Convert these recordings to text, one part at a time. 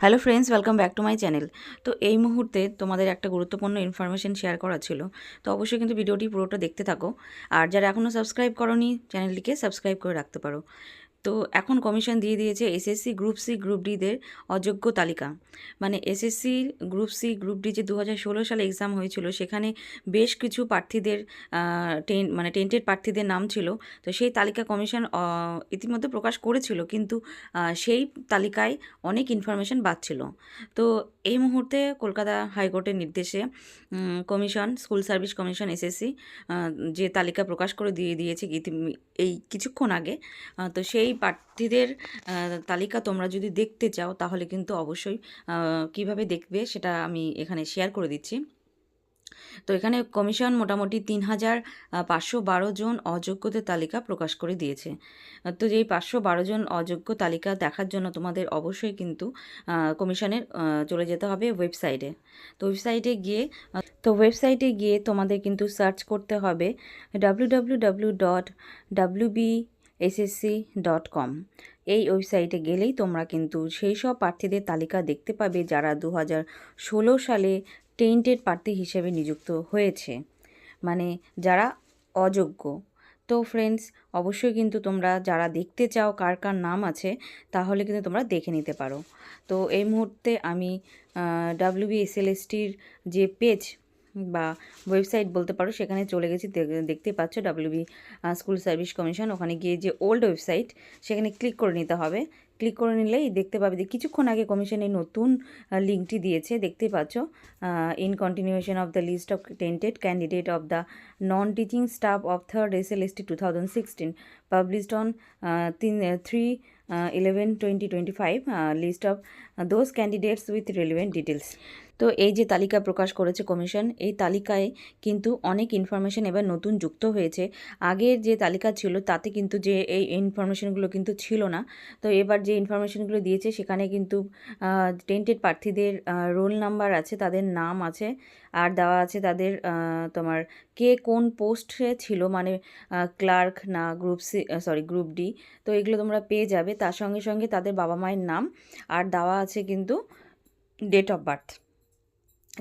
Hello friends, welcome back to my channel. তো এই মুহূর্তে তোমাদের একটা গুরুত্বপূর্ণ ইনফরমেশন শেয়ার করা ছিল। তো অবশ্যই কিন্তু ভিডিওটি পুরোটা দেখতে থাকো। আর যারা এখনও সাবস্ক্রাইব করোনি, চ্যানেলটিকে সাবস্ক্রাইব করে রাখতে পারো। তো এখন কমিশন দিয়ে দিয়েছে এসএসসি গ্রুপ সি গ্রুপ ডিদের অযোগ্য তালিকা। মানে SSC group C group D যে 2016 সালে এক্সাম হয়েছিল, সেখানে বেশ কিছু প্রার্থীদের টেন্টেড প্রার্থীদের নাম ছিল। তো সেই তালিকা কমিশন ইতিমধ্যে প্রকাশ করেছিল, কিন্তু সেই তালিকায় অনেক ইনফরমেশন বাদ ছিল। তো এই মুহূর্তে কলকাতা হাইকোর্টের নির্দেশে commission, school service commission SSC যে তালিকা প্রকাশ করে দিয়ে দিয়েছে এই কিছুক্ষণ আগে। তো সেই প্রার্থীদের তালিকা তোমরা যদি দেখতে চাও, তাহলে কিন্তু অবশ্যই কিভাবে দেখবে সেটা আমি এখানে শেয়ার করে দিচ্ছি। তো এখানে কমিশন মোটামুটি 3,512 জন অযোগ্যদের তালিকা প্রকাশ করে দিয়েছে। তো যেই 512 জন অযোগ্য তালিকা দেখার জন্য তোমাদের অবশ্যই কিন্তু কমিশনের চলে যেতে হবে ওয়েবসাইটে। তো ওয়েবসাইটে গিয়ে তোমাদের কিন্তু সার্চ করতে হবে www.wbssc.com। এই ওয়েবসাইটে গেলেই তোমরা কিন্তু সেই সব প্রার্থীদের তালিকা দেখতে পাবে যারা 2016 সালে টেন্টেড প্রার্থী হিসেবে নিযুক্ত হয়েছে, মানে যারা অযোগ্য। তো ফ্রেন্ডস, অবশ্যই কিন্তু তোমরা যারা দেখতে চাও কার কার নাম আছে, তাহলে কিন্তু তোমরা দেখে নিতে পারো। তো এই মুহূর্তে আমি WBSLSTর যে পেজ বা ওয়েবসাইট বলতে পারো, সেখানে চলে গেছি। দেখতে পাচ্ছ WB স্কুল সার্ভিস কমিশন। ওখানে গিয়ে যে ওল্ড ওয়েবসাইট, সেখানে ক্লিক করে নিতে হবে। ক্লিক করে নিলেই দেখতে পাবে যে কিছুক্ষণ আগে কমিশন এই নতুন লিঙ্কটি দিয়েছে, দেখতে পাচ্ছ। In continuation of the list of tainted candidate of the non teaching staff of third SLST 2016 published on 3/11/2025 list of those candidates with relevant details. তো এই যে তালিকা প্রকাশ করেছে কমিশন, এই তালিকায় কিন্তু অনেক ইনফরমেশন এবার নতুন যুক্ত হয়েছে। আগের যে তালিকা ছিল তাতে কিন্তু যে এই ইনফরমেশনগুলো কিন্তু ছিল না। তো এবার যে ইনফরমেশনগুলো দিয়েছে, সেখানে কিন্তু টেন্টেড প্রার্থীদের রোল নাম্বার আছে, তাদের নাম আছে, আর দেওয়া আছে তাদের তোমার কে কোন পোস্টে ছিল, মানে ক্লার্ক না গ্রুপ ডি। তো এগুলো তোমরা পেয়ে যাবে। তার সঙ্গে সঙ্গে তাদের বাবা মায়ের নাম, আর দেওয়া আছে কিন্তু ডেট অফ বার্থ।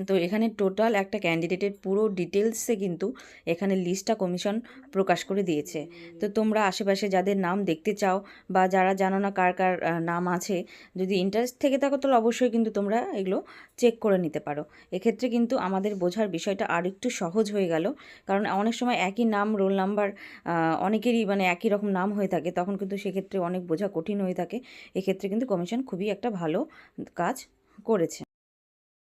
তো এখানে টোটাল একটা ক্যান্ডিডেটের পুরো ডিটেলসে কিন্তু এখানে লিস্টটা কমিশন প্রকাশ করে দিয়েছে। তো তোমরা আশেপাশে যাদের নাম দেখতে চাও, বা যারা জানো না কার কার নাম আছে, যদি ইন্টারেস্ট থেকে থাকো, তাহলে অবশ্যই কিন্তু তোমরা এগুলো চেক করে নিতে পারো। এক্ষেত্রে কিন্তু আমাদের বোঝার বিষয়টা আর একটু সহজ হয়ে গেল, কারণ অনেক সময় একই নাম, রোল নাম্বার অনেকেরই মানে একই রকম নাম হয়ে থাকে, তখন কিন্তু সেক্ষেত্রে অনেক বোঝা কঠিন হয়ে থাকে। এক্ষেত্রে কিন্তু কমিশন খুবই একটা ভালো কাজ করেছে।